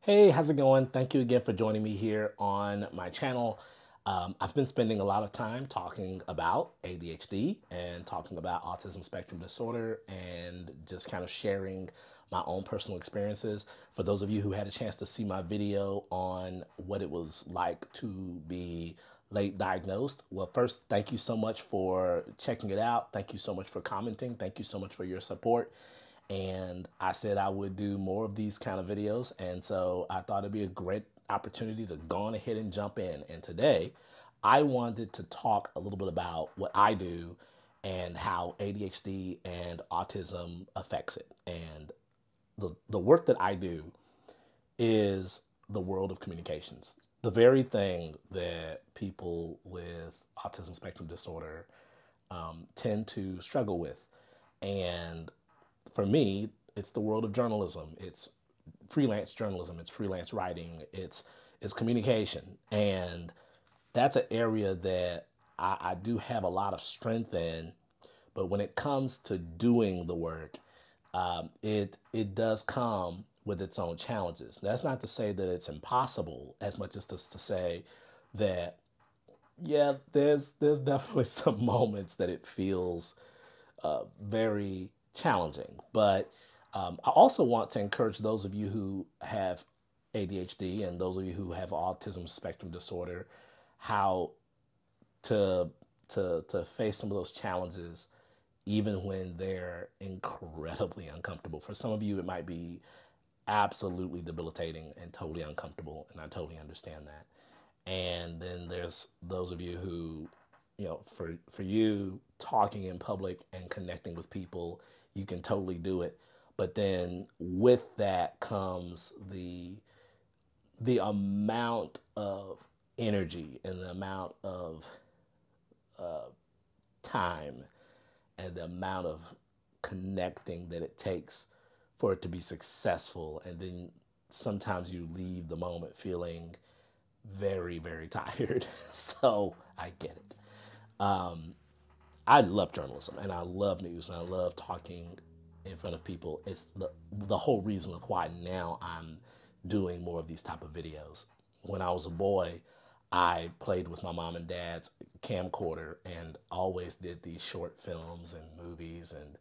Hey, how's it going? Thank you again for joining me here on my channel. I've been spending a lot of time talking about ADHD and talking about autism spectrum disorder and just kind of sharing my own personal experiences. For those of you who had a chance to see my video on what it was like to be late diagnosed, well, first, thank you so much for checking it out. Thank you so much for commenting. Thank you so much for your support. And I said I would do more of these kind of videos. And so I thought it'd be a great opportunity to go on ahead and jump in. And today I wanted to talk a little bit about what I do and how ADHD and autism affects it. And the work that I do is the world of communications, the very thing that people with autism spectrum disorder tend to struggle with. And for me, it's the world of journalism. It's freelance journalism. It's freelance writing. It's communication, and that's an area that I do have a lot of strength in. But when it comes to doing the work, it does come with its own challenges. That's not to say that it's impossible, as much as to say that yeah, there's definitely some moments that it feels very challenging. But I also want to encourage those of you who have ADHD and those of you who have autism spectrum disorder, how to to face some of those challenges, even when they're incredibly uncomfortable. For some of you, it might be absolutely debilitating and totally uncomfortable, and I totally understand that. And then there's those of you who, for you, talking in public and connecting with people, you can totally do it. But then with that comes the amount of energy and the amount of time and the amount of connecting that it takes for it to be successful. And then sometimes you leave the moment feeling very, very tired. So I get it. I love journalism and I love news and I love talking in front of people. It's the whole reason of why now I'm doing more of these type of videos. When I was a boy, I played with my mom and dad's camcorder and always did these short films and movies and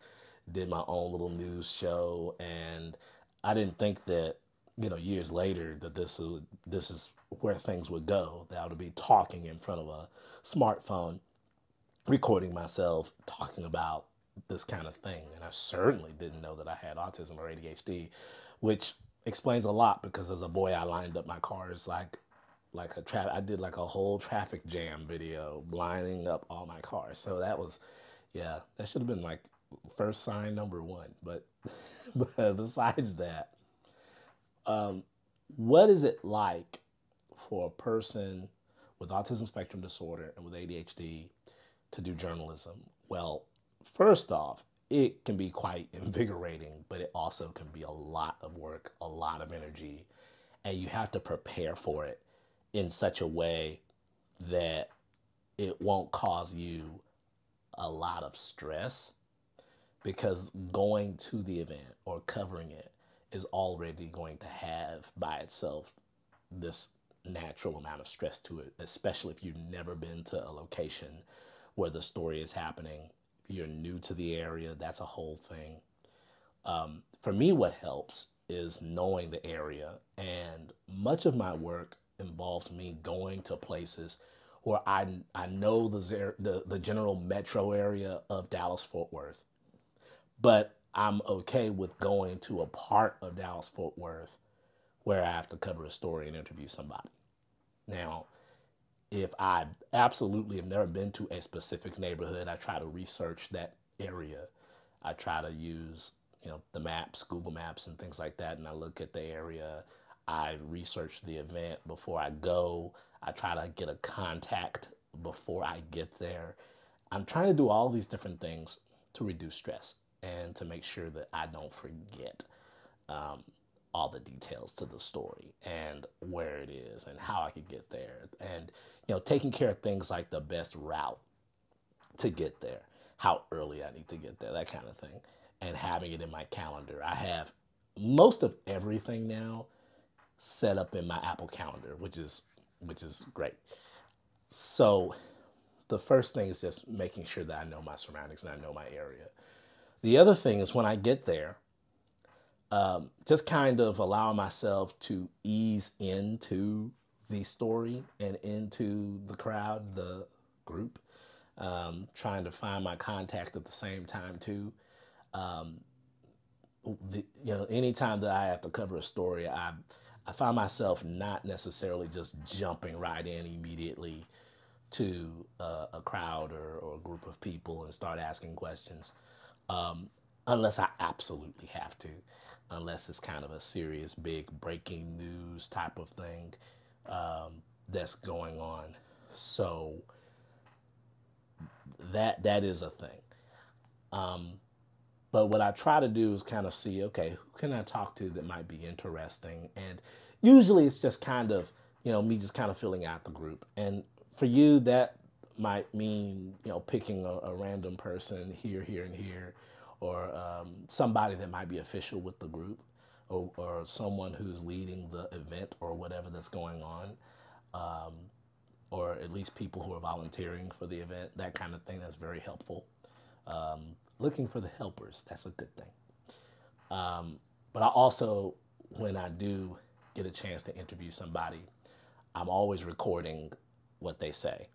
did my own little news show. And I didn't think that, years later that this is where things would go, that I would be talking in front of a smartphone, recording myself talking about this kind of thing. And I certainly didn't know that I had autism or ADHD, which explains a lot because as a boy, I lined up my cars I did like a whole traffic jam video lining up all my cars. So that was, yeah, that should have been like first sign number one. But, but besides that, what is it like for a person with autism spectrum disorder and with ADHD to do journalism? Well, first off, it can be quite invigorating, but it also can be a lot of work, a lot of energy, and you have to prepare for it in such a way that it won't cause you a lot of stress, because going to the event or covering it is already going to have by itself this natural amount of stress to it, especially if you've never been to a location where the story is happening. If you're new to the area, that's a whole thing. For me, what helps is knowing the area, and much of my work involves me going to places where I know the general metro area of Dallas Fort Worth, but I'm okay with going to a part of Dallas Fort Worth where I have to cover a story and interview somebody. Now, if I absolutely have never been to a specific neighborhood, I try to research that area. I try to use, the maps, Google Maps and things like that, and I look at the area. I research the event before I go. I try to get a contact before I get there. I'm trying to do all these different things to reduce stress and to make sure that I don't forget all the details to the story and where it is and how I could get there. And, taking care of things like the best route to get there, how early I need to get there, that kind of thing, and having it in my calendar. I have most of everything now set up in my Apple Calendar, which is great. So the first thing is just making sure that I know my surroundings and I know my area. The other thing is when I get there, just kind of allow myself to ease into the story and into the crowd, the group, trying to find my contact at the same time too. Anytime that I have to cover a story, I find myself not necessarily just jumping right in immediately to a crowd or a group of people and start asking questions, unless I absolutely have to, unless it's kind of a serious, big breaking news type of thing that's going on. So that is a thing. But what I try to do is kind of see, okay, who can I talk to that might be interesting? And usually it's just kind of, me just kind of filling out the group. And for you, that might mean, picking a random person here, and here, or somebody that might be official with the group, or someone who's leading the event or whatever that's going on, or at least people who are volunteering for the event, that kind of thing. That's very helpful. Looking for the helpers, that's a good thing. But I also, when I do get a chance to interview somebody, I'm always recording what they say.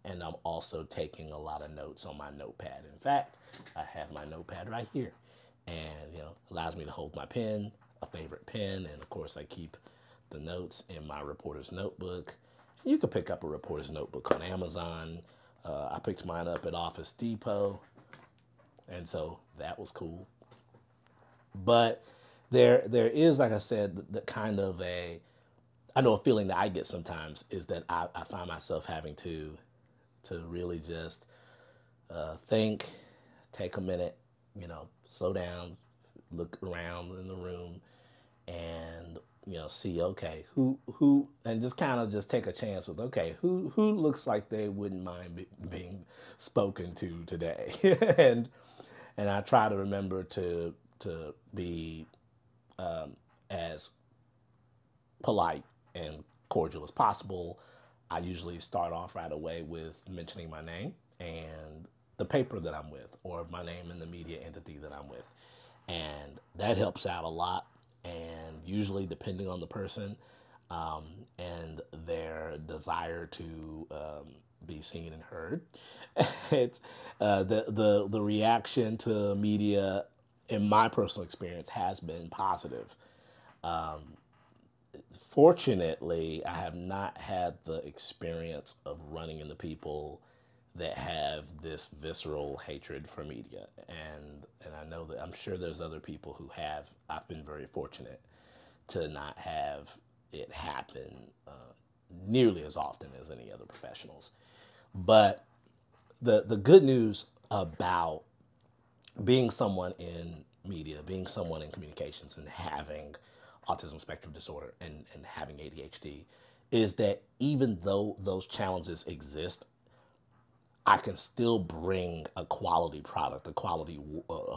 And I'm also taking a lot of notes on my notepad. In fact, I have my notepad right here. And, allows me to hold my pen, a favorite pen. And of course, I keep the notes in my reporter's notebook. You can pick up a reporter's notebook on Amazon. I picked mine up at Office Depot. And so that was cool. But there is, like I said, the kind of a feeling that I get sometimes is that I find myself having to really just think, take a minute, slow down, look around in the room, and see, okay, who, and just kind of just take a chance with, okay, who looks like they wouldn't mind being spoken to today, and I try to remember to be as polite and cordial as possible. I usually start off right away with mentioning my name and the paper that I'm with, or my name and the media entity that I'm with. And that helps out a lot. And usually, depending on the person and their desire to be seen and heard, it's the reaction to media, in my personal experience, has been positive. Fortunately, I have not had the experience of running into people that have this visceral hatred for media, and I know that I'm sure there's other people who have. I've been very fortunate to not have it happen nearly as often as any other professionals. But the good news about being someone in media, being someone in communications, and having autism spectrum disorder and having ADHD is that even though those challenges exist, I can still bring a quality product, a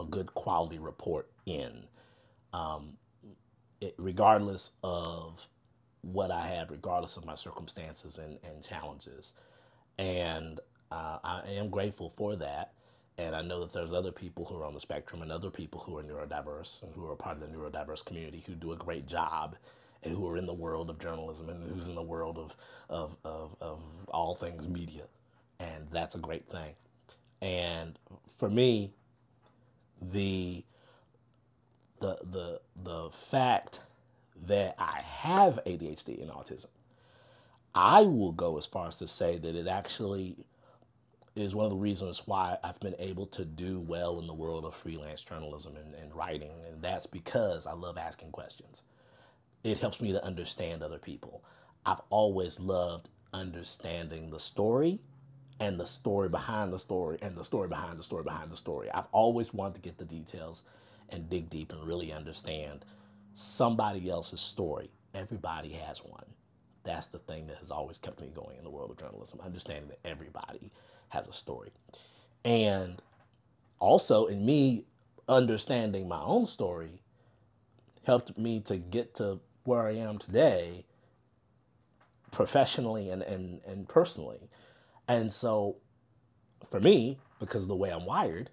good quality report in, regardless of what I have, regardless of my circumstances and challenges. And I am grateful for that. And I know that there's other people who are on the spectrum and other people who are neurodiverse and who are part of the neurodiverse community who do a great job and who are in the world of journalism and who's in the world of all things media. And that's a great thing. And for me, the fact that I have ADHD and autism, I will go as far as to say that it actually is one of the reasons why I've been able to do well in the world of freelance journalism and writing. And that's because I love asking questions. It helps me to understand other people. I've always loved understanding the story and the story behind the story and the story behind the story behind the story. I've always wanted to get the details and dig deep and really understand somebody else's story. Everybody has one. That's the thing that has always kept me going in the world of journalism, understanding that everybody has a story. And also in me understanding my own story helped me to get to where I am today, professionally and personally. And so for me, because of the way I'm wired,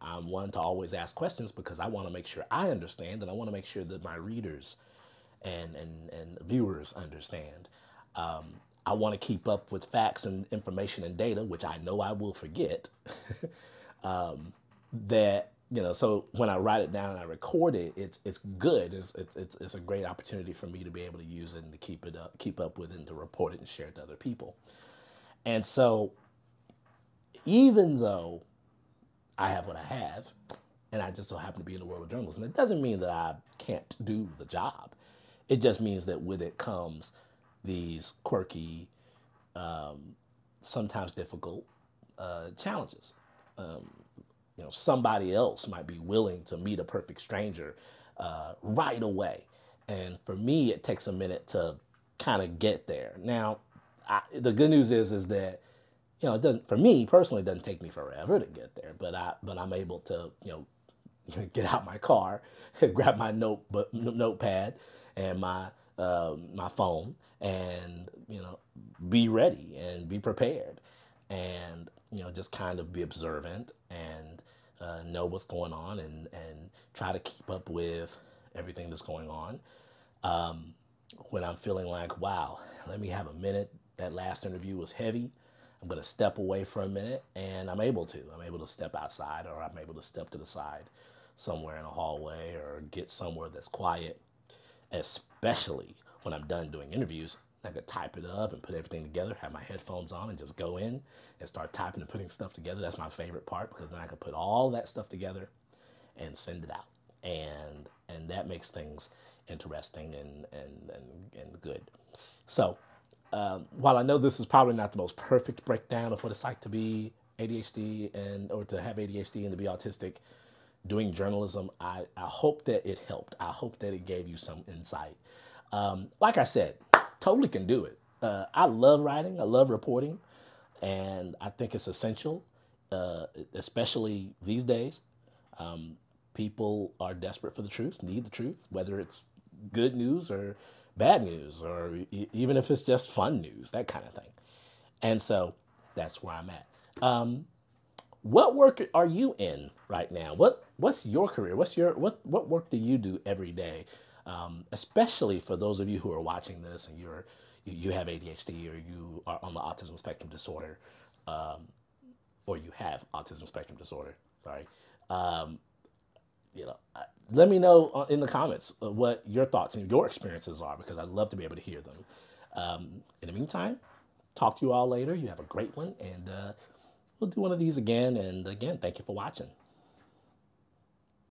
I'm one to always ask questions because I want to make sure I understand, and I want to make sure that my readers and viewers understand. I want to keep up with facts and information and data, which I know I will forget. That, you know, so when I write it down and I record it, it's good. It's a great opportunity for me to be able to use it and to keep up with it, and to report it and share it to other people. And so even though I have what I have, and I just so happen to be in the world of journalism, it doesn't mean that I can't do the job. It just means that with it comes these quirky, sometimes difficult challenges. You know, somebody else might be willing to meet a perfect stranger right away. And for me, it takes a minute to kind of get there. Now, the good news is that, you know, it doesn't, for me personally, it doesn't take me forever to get there, but I'm able to, you know, get out my car, grab my notepad and my phone, and, you know, be ready and be prepared, and, you know, just kind of be observant and know what's going on, and try to keep up with everything that's going on. When I'm feeling like, wow, let me have a minute. That last interview was heavy. I'm going to step away for a minute, and I'm able to step outside, or I'm able to step to the side somewhere in a hallway, or get somewhere that's quiet, especially when I'm done doing interviews. I could type it up and put everything together, have my headphones on, and just go in and start typing and putting stuff together. That's my favorite part, because then I can put all that stuff together and send it out. And that makes things interesting and good. So while I know this is probably not the most perfect breakdown of what it's like to be ADHD or to have ADHD and to be autistic doing journalism, I hope that it helped. I hope that it gave you some insight. Like I said, totally can do it. I love writing. I love reporting. And I think it's essential, especially these days. People are desperate for the truth, need the truth, whether it's good news or bad news, or even if it's just fun news, that kind of thing. And so that's where I'm at. What work are you in right now? What's your career? What work do you do every day? Especially for those of you who are watching this and you have ADHD, or you are on the autism spectrum disorder, or you have autism spectrum disorder. Sorry. You know, let me know in the comments what your thoughts and your experiences are, because I'd love to be able to hear them. In the meantime, talk to you all later. You have a great one, and we'll do one of these again. And again, thank you for watching.